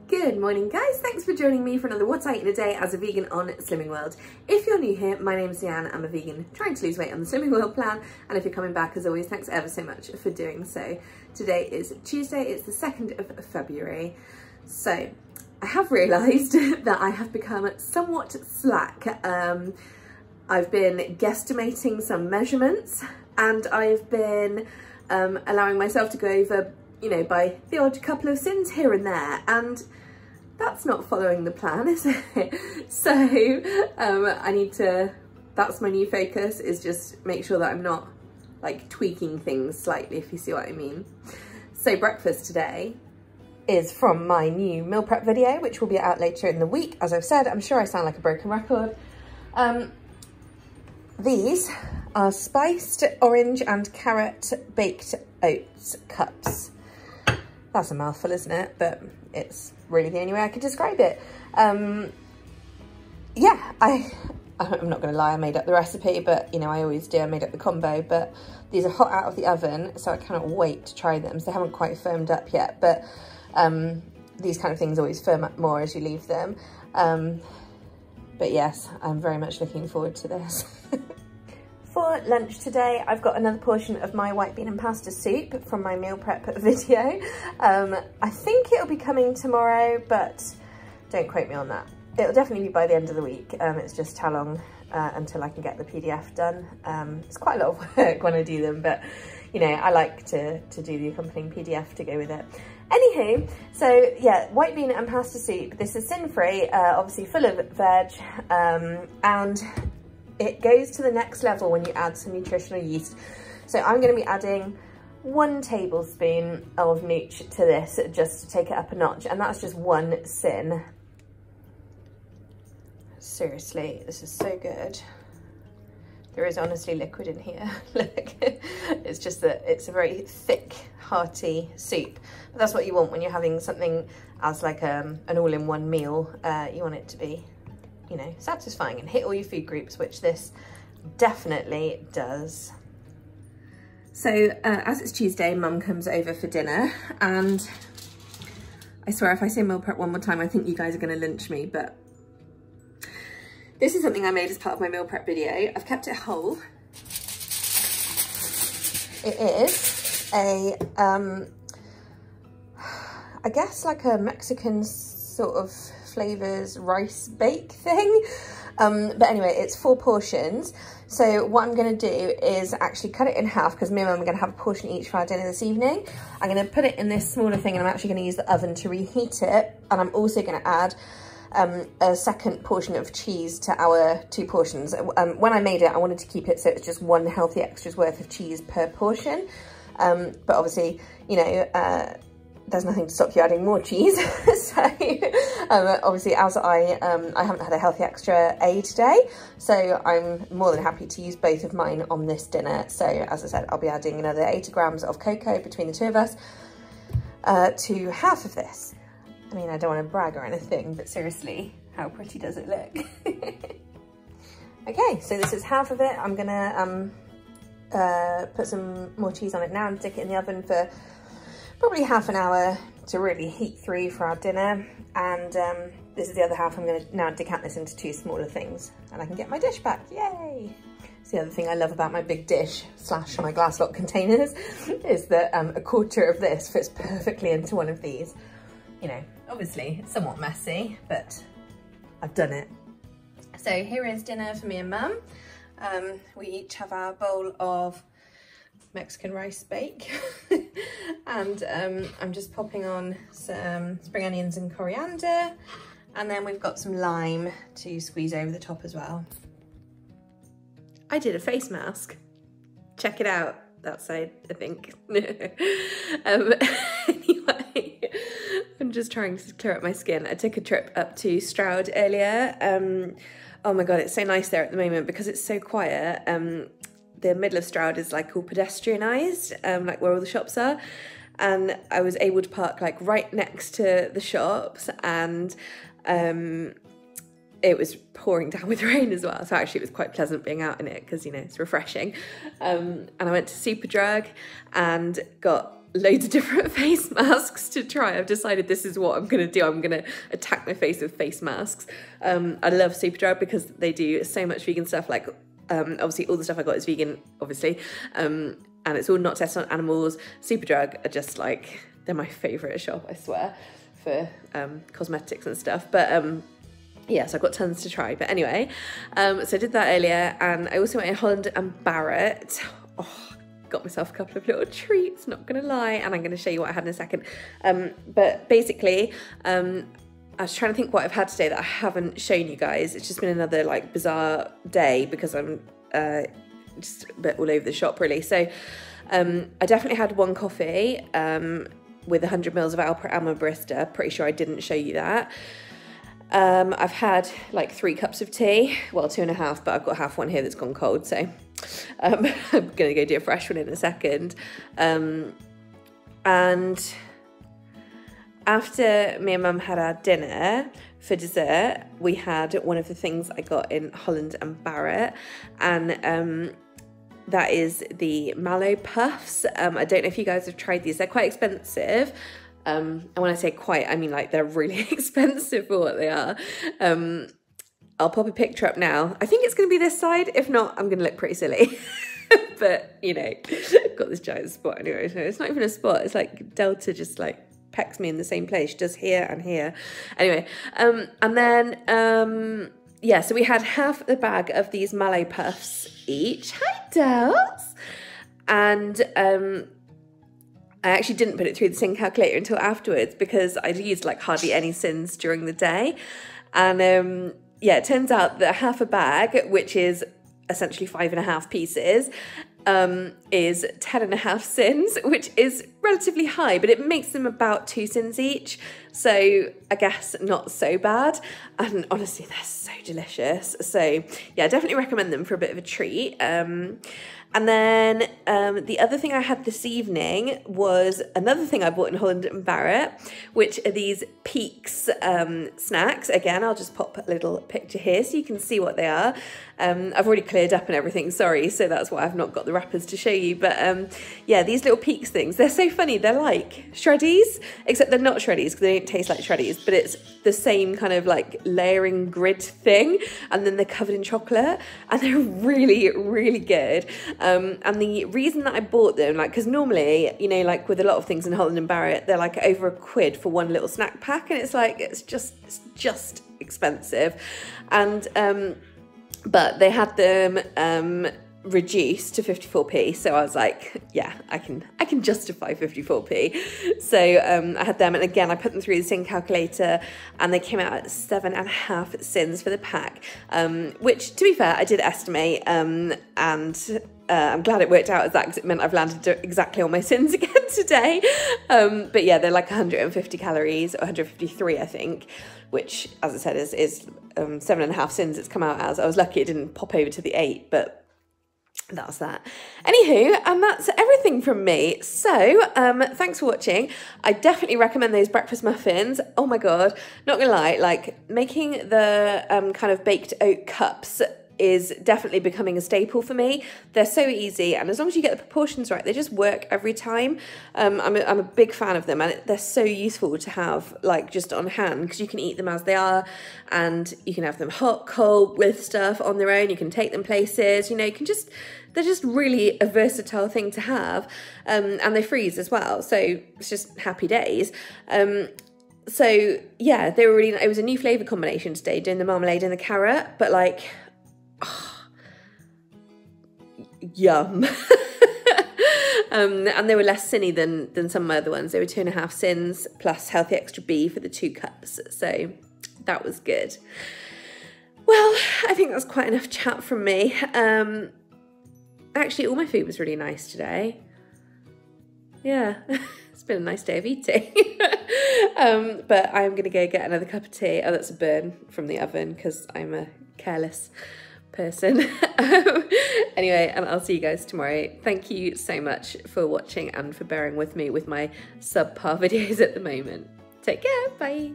Good morning guys, thanks for joining me for another What I Eat in a Day as a vegan on Slimming World. If you're new here, my name's Leanne, I'm a vegan trying to lose weight on the Slimming World plan, and if you're coming back, as always, thanks ever so much for doing so. Today is Tuesday, it's the 2nd of February. So I have realised that I have become somewhat slack. I've been guesstimating some measurements, and I've been allowing myself to go over, you know, by the odd couple of syns here and there, and that's not following the plan, is it? So I need to, that's my new focus, is just make sure that I'm not like tweaking things slightly, if you see what I mean. So breakfast today is from my new meal prep video, which will be out later in the week. As I've said, I'm sure I sound like a broken record. These are spiced orange and carrot baked oats cups. That's a mouthful, isn't it? But it's really the only way I could describe it. Yeah, I'm not gonna lie, I made up the recipe, but you know, I always do, I made up the combo, but these are hot out of the oven, so I cannot wait to try them. So they haven't quite firmed up yet, but these kind of things always firm up more as you leave them. But yes, I'm very much looking forward to this. For lunch today, I've got another portion of my white bean and pasta soup from my meal prep video. I think it'll be coming tomorrow, but don't quote me on that. It'll definitely be by the end of the week. It's just how long until I can get the PDF done. It's quite a lot of work when I do them, but you know, I like to do the accompanying PDF to go with it. Anywho, so yeah, white bean and pasta soup. This is sin-free, obviously full of veg, and it goes to the next level when you add some nutritional yeast. So I'm going to be adding 1 tablespoon of nooch to this just to take it up a notch, and that's just 1 syn. Seriously, this is so good. There is honestly liquid in here. Look, it's just that it's a very thick, hearty soup. But that's what you want when you're having something as like an all-in-one meal. You want it to be, you know, satisfying and hit all your food groups, which this definitely does. So as it's Tuesday, Mum comes over for dinner, and I swear if I say meal prep one more time, I think you guys are going to lynch me, but this is something I made as part of my meal prep video. I've kept it whole. It is a, I guess like a Mexican sort of flavors rice bake thing. But anyway, it's 4 portions. So what I'm gonna do is actually cut it in half, because me and Mum are gonna have a portion each for our dinner this evening. I'm gonna put it in this smaller thing, and I'm actually gonna use the oven to reheat it. And I'm also gonna add a second portion of cheese to our 2 portions. When I made it, I wanted to keep it so it's just 1 healthy extra's worth of cheese per portion. But obviously, you know, there's nothing to stop you adding more cheese. So obviously, as I haven't had a healthy extra A today, so I'm more than happy to use both of mine on this dinner. So as I said, I'll be adding another 80 grams of cocoa between the 2 of us to half of this. I mean, I don't want to brag or anything, but seriously, how pretty does it look? Okay, so this is half of it. I'm gonna put some more cheese on it now and stick it in the oven for probably half an hour to really heat through for our dinner. And this is the other half. I'm gonna now decant this into 2 smaller things, and I can get my dish back, yay! So the other thing I love about my big dish / my glass lock containers is that a quarter of this fits perfectly into one of these. You know, obviously it's somewhat messy, but I've done it. So here is dinner for me and Mum. We each have our bowl of Mexican rice bake. And I'm just popping on some spring onions and coriander, and then we've got some lime to squeeze over the top as well. I did a face mask. Check it out, that side, I think. Anyway, I'm just trying to clear up my skin. I took a trip up to Stroud earlier. Oh my God, it's so nice there at the moment because it's so quiet. The middle of Stroud is like all pedestrianised, like where all the shops are. And I was able to park like right next to the shops, and it was pouring down with rain as well. So actually it was quite pleasant being out in it because, you know, it's refreshing. And I went to Superdrug and got loads of different face masks to try. I've decided this is what I'm going to do. I'm going to attack my face with face masks. I love Superdrug because they do so much vegan stuff. Like, obviously all the stuff I got is vegan, obviously. And it's all not tested on animals. Superdrug are just like, they're my favourite shop, I swear, for cosmetics and stuff. But yeah, so I've got tons to try. But anyway, so I did that earlier, and I also went in Holland and Barrett. Oh, got myself a couple of little treats, not gonna lie, and I'm gonna show you what I had in a second. But basically, I was trying to think what I've had today that I haven't shown you guys. It's just been another like bizarre day because I'm just a bit all over the shop really. So I definitely had one coffee with 100 mils of Alma Barista. Pretty sure I didn't show you that. I've had like 3 cups of tea, well 2.5, but I've got half one here that's gone cold, so I'm gonna go do a fresh one in a second. And after me and Mum had our dinner, for dessert we had one of the things I got in Holland and Barrett, and that is the mallow puffs. I don't know if you guys have tried these. They're quite expensive. And when I say quite, I mean like they're really expensive for what they are. I'll pop a picture up now. I think it's going to be this side. If not, I'm going to look pretty silly. But, you know, got this giant spot anyway. So it's not even a spot. It's like Delta just like pecks me in the same place. She does here and here. Anyway, and then, yeah, so we had half the bag of these mallow puffs each. Hi, Dels. And I actually didn't put it through the sin calculator until afterwards because I'd used like hardly any syns during the day. And yeah, it turns out that half a bag, which is essentially 5.5 pieces, is 10.5 syns, which is relatively high, but it makes them about 2 syns each. So I guess not so bad. And honestly, they're so delicious. So yeah, I definitely recommend them for a bit of a treat. And then the other thing I had this evening was another thing I bought in Holland and Barrett, which are these Peaks snacks. Again, I'll just pop a little picture here so you can see what they are. I've already cleared up and everything, sorry, so that's why I've not got the wrappers to show you. But yeah, these little Peaks things, they're so funny. They're like Shreddies, except they're not Shreddies because they don't taste like Shreddies, but it's the same kind of like layering grid thing. And then they're covered in chocolate and they're really, really good. And the reason that I bought them, like, because normally, you know, like with a lot of things in Holland and Barrett, they're like over £1 for one little snack pack, and it's like, it's just expensive. And, but they had them, reduced to 54p, so I was like, yeah, I can justify 54p. So I had them, and again I put them through the sin calculator, and they came out at 7.5 syns for the pack, which to be fair I did estimate, and I'm glad it worked out as that because it meant I've landed exactly on my syns again today. But yeah, they're like 150 calories, or 153 I think, which as I said is 7.5 syns it's come out as. I was lucky it didn't pop over to the 8, but that's that. Anywho, and that's everything from me. So thanks for watching. I definitely recommend those breakfast muffins. Oh my god, not gonna lie, like making the kind of baked oat cups is definitely becoming a staple for me. They're so easy, and as long as you get the proportions right, they just work every time. I'm a big fan of them, and they're so useful to have like just on hand because you can eat them as they are, and you can have them hot, cold, with stuff on their own. You can take them places, you know, you can just, they're just really a versatile thing to have, and they freeze as well, so it's just happy days. So yeah, they were really, it was a new flavour combination today, doing the marmalade and the carrot, but like, oh, yum. And they were less synny than some of my other ones. They were 2.5 syns plus healthy extra B for the 2 cups, so that was good. Well, I think that's quite enough chat from me. Actually, all my food was really nice today. Yeah, it's been a nice day of eating. But I'm gonna go get another cup of tea. Oh, that's a burn from the oven because I'm a careless person. Anyway, and I'll see you guys tomorrow. Thank you so much for watching and for bearing with me with my subpar videos at the moment. Take care, bye.